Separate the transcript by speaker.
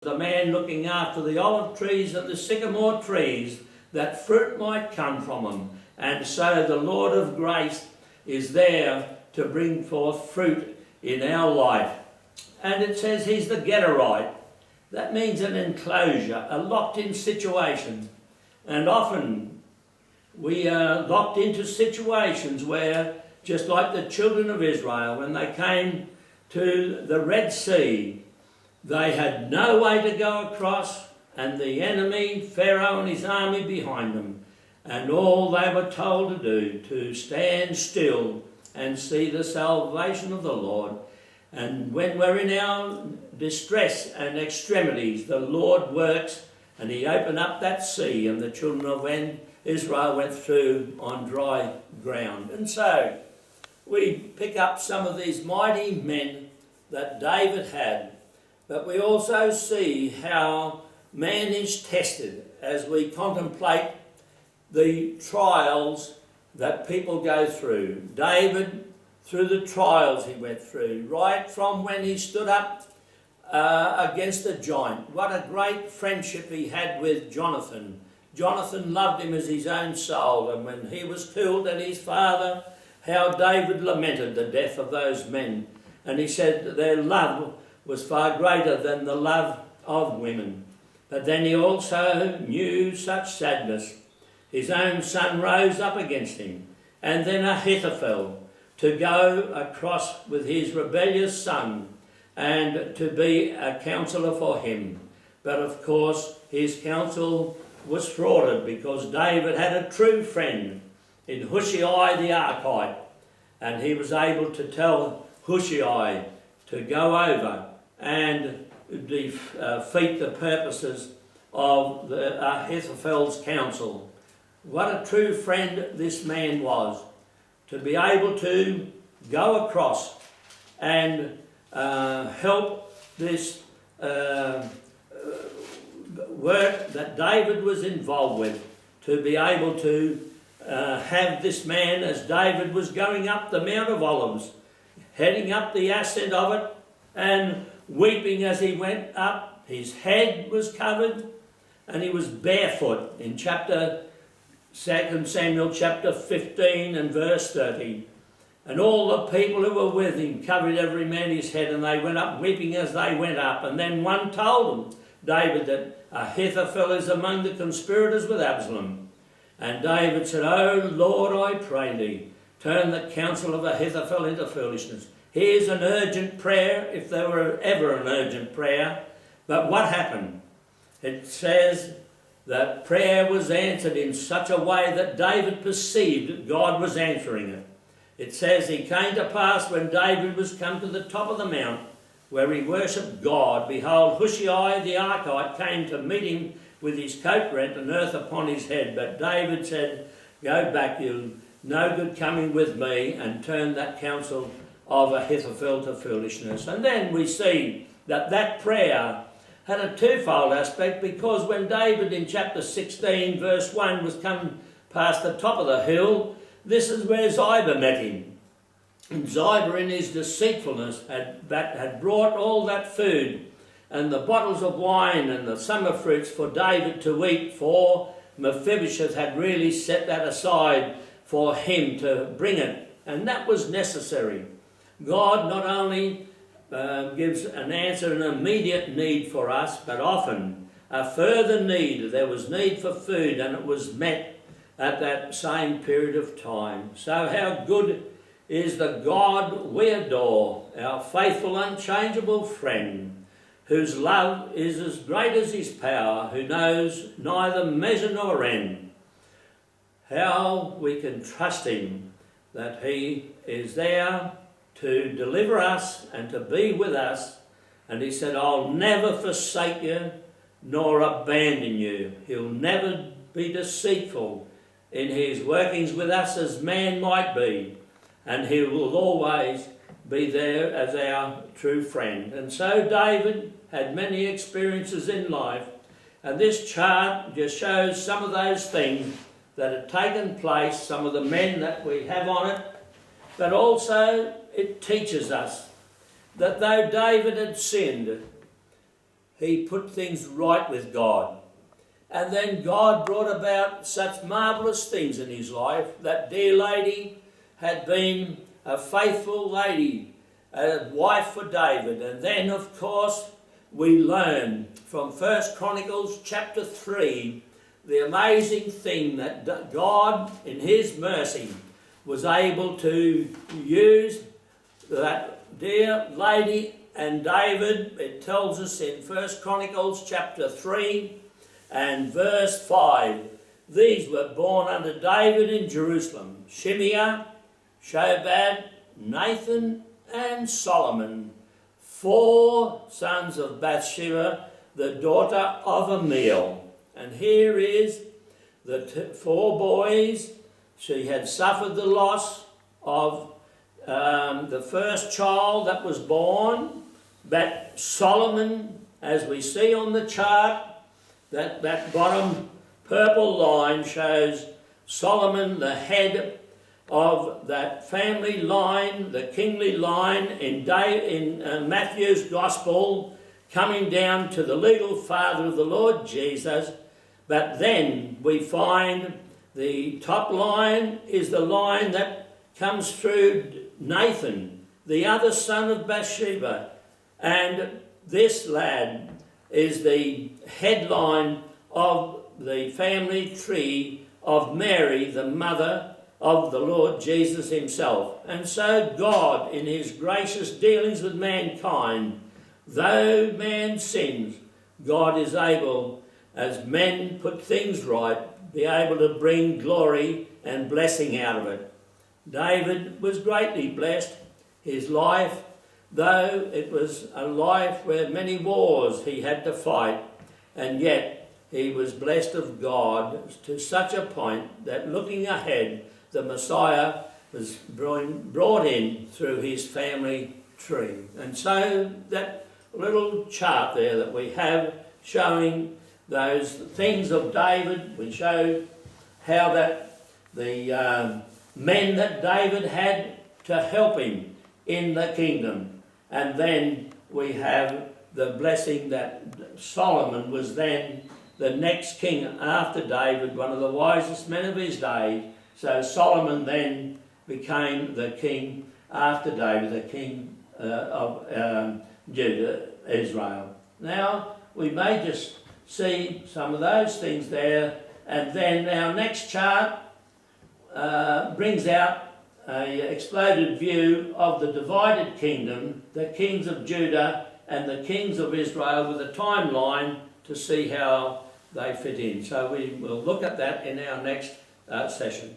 Speaker 1: the man looking after the olive trees and the sycamore trees, that fruit might come from them. And so the Lord of grace is there to bring forth fruit in our life. And it says he's the Gerarite. That means an enclosure, a locked-in situation. And often we are locked into situations where, just like the children of Israel, when they came to the Red Sea, they had no way to go across, and the enemy, Pharaoh and his army behind them. And all they were told to do, to stand still and see the salvation of the Lord. And when we're in our distress and extremities, the Lord works, and he opened up that sea, and the children of Israel went through on dry ground. And so we pick up some of these mighty men that David had, but we also see how man is tested as we contemplate the trials that people go through. David, through the trials he went through, right from when he stood up against a giant. What a great friendship he had with Jonathan. Jonathan loved him as his own soul, and when he was killed and his father, how David lamented the death of those men. And he said that their love was far greater than the love of women. But then he also knew such sadness. His own son rose up against him, and then Ahithophel to go across with his rebellious son and to be a counsellor for him. But of course his counsel was thwarted, because David had a true friend in Hushai the Archite, and he was able to tell Hushai to go over and defeat the purposes of the Ahithophel's counsel. What a true friend this man was, to be able to go across and help this work that David was involved with, to be able to have this man, as David was going up the Mount of Olives, heading up the ascent of it, and weeping as he went up. His head was covered, and he was barefoot in 2 Samuel chapter 15 and verse 30. And all the people who were with him covered every man his head, and they went up weeping as they went up. And then one told David that Ahithophel is among the conspirators with Absalom. And David said, "O Lord, I pray thee, turn the counsel of Ahithophel into foolishness." Here's an urgent prayer, if there were ever an urgent prayer. But what happened? It says that prayer was answered in such a way that David perceived that God was answering it. It says, it came to pass when David was come to the top of the mount where he worshipped God, behold, Hushai the Archite came to meet him with his coat rent and earth upon his head. But David said, "Go back, you no good coming with me," and turned that counsel of Ahithophel to foolishness. And then we see that prayer had a twofold aspect, because when David in chapter 16 verse 1 was come past the top of the hill, this is where Ziba met him. And Ziba in his deceitfulness had brought all that food and the bottles of wine and the summer fruits for David to eat, for Mephibosheth had really set that aside for him to bring it. And that was necessary. God not only gives an answer, an immediate need for us, but often a further need. There was need for food, and it was met at that same period of time. So how good is the God we adore, our faithful, unchangeable friend, whose love is as great as his power, who knows neither measure nor end. How we can trust him that he is there to deliver us and to be with us. And he said, "I'll never forsake you nor abandon you." He'll never be deceitful in his workings with us as man might be. And he will always be there as our true friend. And so David had many experiences in life. And this chart just shows some of those things that had taken place, some of the men that we have on it. But also it teaches us that though David had sinned, he put things right with God. And then God brought about such marvellous things in his life. That dear lady had been a faithful lady, a wife for David. And then, of course, we learn from 1 Chronicles chapter 3 the amazing thing that God, in his mercy, was able to use that dear lady and David. It tells us in 1 Chronicles chapter 3 and verse 5, these were born unto David in Jerusalem: Shimei, Shobab, Nathan, and Solomon, 4 sons of Bathsheba, the daughter of Amiel. And here is the 4 boys. She had suffered the loss of the first child that was born. That Solomon, as we see on the chart, that bottom purple line shows Solomon, the head of that family line, the kingly line in Matthew's Gospel, coming down to the legal father of the Lord Jesus. But then we find the top line is the line that comes through Nathan, the other son of Bathsheba. And this lad is the headline of the family tree of Mary, the mother of the Lord Jesus himself. And so God, in his gracious dealings with mankind, though man sins, God is able, as men put things right, be able to bring glory and blessing out of it. David was greatly blessed. His life, though it was a life where many wars he had to fight, and yet he was blessed of God to such a point that looking ahead, the Messiah was brought in through his family tree. And so that little chart there that we have showing those things of David, we show how that the men that David had to help him in the kingdom. And then we have the blessing that Solomon was then the next king after David, one of the wisest men of his day. So Solomon then became the king after David, the king of Judah, Israel. Now, we may just see some of those things there, and then our next chart brings out an exploded view of the divided kingdom, the kings of Judah and the kings of Israel, with a timeline to see how they fit in. So we will look at that in our next session.